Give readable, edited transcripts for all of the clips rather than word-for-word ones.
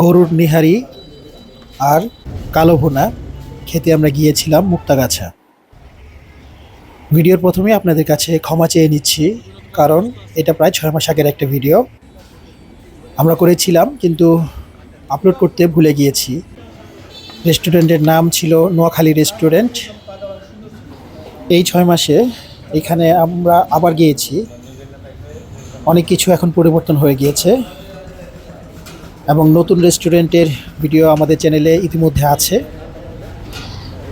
গরুর নিহারি আর কালো ভুনা খেতে আমরা গিয়েছিলাম মুক্তাগাছা। ভিডিওর প্রথমে আপনাদের কাছে ক্ষমা চেয়ে নিচ্ছি, কারণ এটা প্রায় 6 মাস আগের একটা ভিডিও আমরা করেছিলাম, কিন্তু আপলোড করতে ভুলে গিয়েছি। রেস্টুরেন্টের নাম ছিল নোয়াখালী রেস্টুরেন্ট। এই 6 মাসে এখানে আমরা আবার গিয়েছি। অনেক কিছু এখন পরিবর্তন হয়ে গিয়েছে এবং নতুন রেস্টুরেন্টের ভিডিও আমাদের চ্যানেলে ইতিমধ্যে আছে।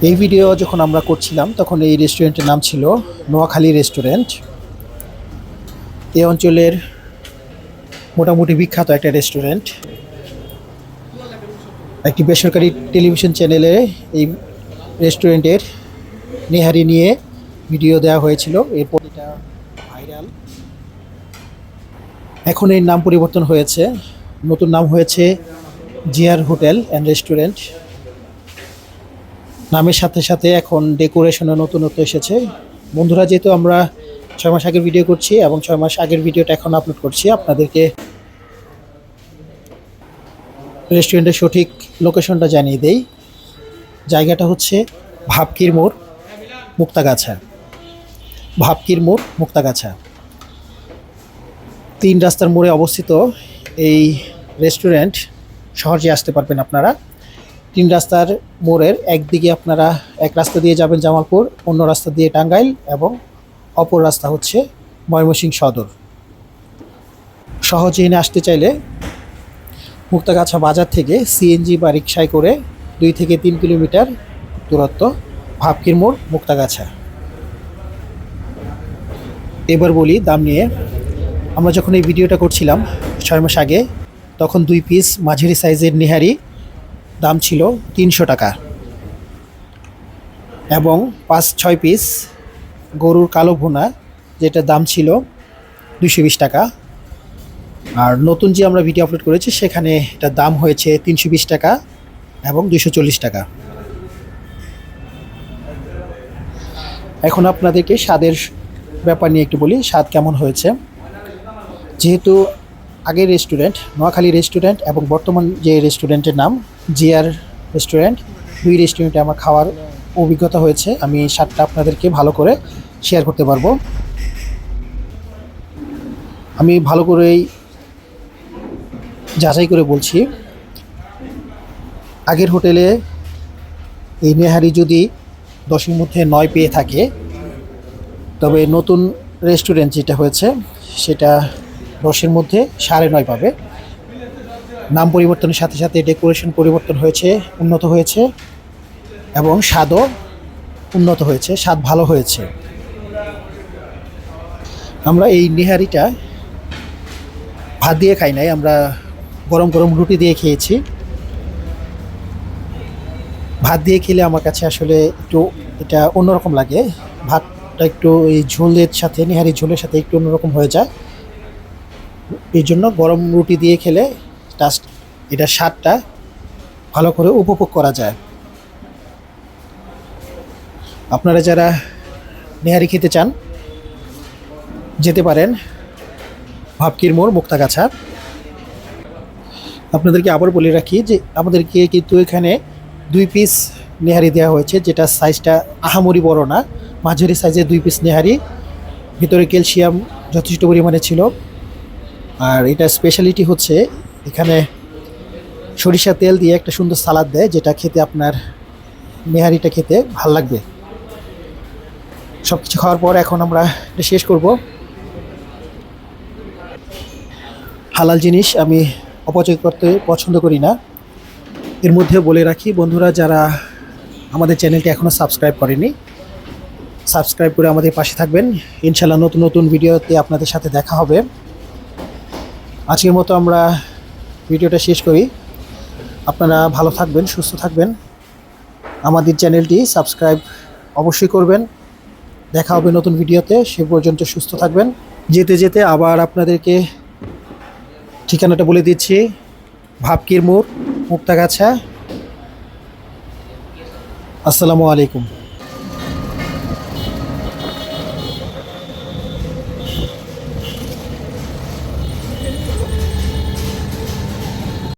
এই ভিডিও যখন আমরা করছিলাম তখন এই রেস্টুরেন্টের নাম ছিল নোয়াখালী রেস্টুরেন্ট। এই অঞ্চলের মোটামুটি বিখ্যাত একটা রেস্টুরেন্ট। একটি বেসরকারি টেলিভিশন চ্যানেলে এই রেস্টুরেন্টের নেহারি নিয়ে ভিডিও দেওয়া হয়েছিল, এরপর এটা ভাইরাল। এখন এর নাম পরিবর্তন হয়েছে, নতুন নাম হয়েছে জিয়ার হোটেল অ্যান্ড রেস্টুরেন্ট। নামের সাথে সাথে এখন ডেকোরেশনের নতুনত্ব এসেছে। বন্ধুরা, যেহেতু আমরা 6 মাস আগের ভিডিও করছি এবং 6 মাস আগের ভিডিওটা এখন আপলোড করছি, আপনাদেরকে রেস্টুরেন্টের সঠিক লোকেশনটা জানিয়ে দেই। জায়গাটা হচ্ছে ভাবকির মোড়, মুক্তাগাছা। ভাবকির মোড়, মুক্তাগাছা 3 রাস্তার মোড়ে অবস্থিত এই রেস্টুরেন্ট। সহজে আসতে পারবেন আপনারা। 3 রাস্তার মোড়ের একদিকে আপনারা এক রাস্তা দিয়ে যাবেন জামালপুর, অন্য রাস্তা দিয়ে টাঙ্গাইল এবং অপর রাস্তা হচ্ছে ময়মনসিংহ সদর। সহজে এনে আসতে চাইলে মুক্তাগাছা বাজার থেকে সিএনজি বা রিকশায় করে 2 থেকে 3 কিলোমিটার দূরত্ব, ভাবকির মোড়, মুক্তাগাছা। এবার বলি দাম নিয়ে। আমরা যখন এই ভিডিওটা করছিলাম 6 মাস আগে, তখন 2 পিস মাঝারি সাইজের নিহারি দাম ছিল 300 টাকা এবং 5-6 পিস গরুর কালো ভুনা, যেটা দাম ছিল 220 টাকা। আর নতুন যে আমরা ভিডিও আপলোড করেছি সেখানে এটার দাম হয়েছে 320 টাকা এবং 240 টাকা। এখন আপনাদেরকে স্বাদের ব্যাপার নিয়ে একটু বলি, স্বাদ কেমন হয়েছে। যেহেতু আগের রেস্টুরেন্ট নোয়াখালী রেস্টুরেন্ট এবং বর্তমান যে রেস্টুরেন্টের নাম জিয়ার রেস্টুরেন্ট, 2 রেস্টুরেন্টে আমার খাওয়ার অভিজ্ঞতা হয়েছে, আমি স্বাদটা আপনাদেরকে ভালো করে শেয়ার করতে পারবো। আমি ভালো করেই যাচাই করে বলছি। আগের হোটেলে এই নেহারি যদি 10-এর মধ্যে 9 পেয়ে থাকে, তবে নতুন রেস্টুরেন্ট যেটা হয়েছে সেটা 10-এর মধ্যে 9.5 পাবে। নাম পরিবর্তনের সাথে সাথে ডেকোরেশন পরিবর্তন হয়েছে, উন্নত হয়েছে এবং স্বাদও উন্নত হয়েছে, স্বাদ ভালো হয়েছে। আমরা এই নেহারিটা ভাত দিয়ে খাই নাই, আমরা গরম গরম রুটি দিয়ে খেয়েছি। ভাত দিয়ে খেলে আমার কাছে আসলে একটু এটা অন্যরকম লাগে। ভাতটা একটু এই ঝোলের সাথে, নেহারি ঝোলের সাথে একটু অন্যরকম হয়ে যায়। এই জন্য গরম রুটি দিয়ে খেলে এটার স্বাদটা ভালো করে উপভোগ করা যায়। আপনারা যারা নেহারি খেতে চান যেতে পারেন ভাবকির মোড়, মুক্তাগাছা। আপনাদেরকে আবার বলে রাখি যে আমাদেরকে কিন্তু এখানে 2 পিস নেহারি দেওয়া হয়েছে, যেটা সাইজটা আহামরি বড় না, মাঝারি সাইজের 2 পিস নেহারি। ভিতরে ক্যালসিয়াম যথেষ্ট পরিমাণে ছিল। আর এটা স্পেশালিটি হচ্ছে এখানে সরিষা তেল দিয়ে একটা সুন্দর সালাদ দেয়, যেটা খেতে আপনার নেহারিটা খেতে ভাল লাগবে। সব কিছু খাওয়ার পর এখন আমরা এটা শেষ করব। হালাল জিনিস আমি অপচয় করতে পছন্দ করি না। এর মধ্যে বলে রাখি বন্ধুরা, যারা আমাদের চ্যানেলটি এখনও সাবস্ক্রাইব করেনি, সাবস্ক্রাইব করে আমাদের পাশে থাকবেন। ইনশাল্লাহ নতুন নতুন ভিডিওতে আপনাদের সাথে দেখা হবে। আজকের মতো আমরা ভিডিওটা শেষ করি। আপনারা ভালো থাকবেন, সুস্থ থাকবেন, আমাদের চ্যানেলটি সাবস্ক্রাইব অবশ্যই করবেন। দেখা হবে নতুন ভিডিওতে, সে পর্যন্ত সুস্থ থাকবেন। যেতে যেতে আবার আপনাদেরকে ঠিকানাটা বলে দিচ্ছি, ভাবকির মোড়, মুক্তাগাছা। আসসালামু আলাইকুম।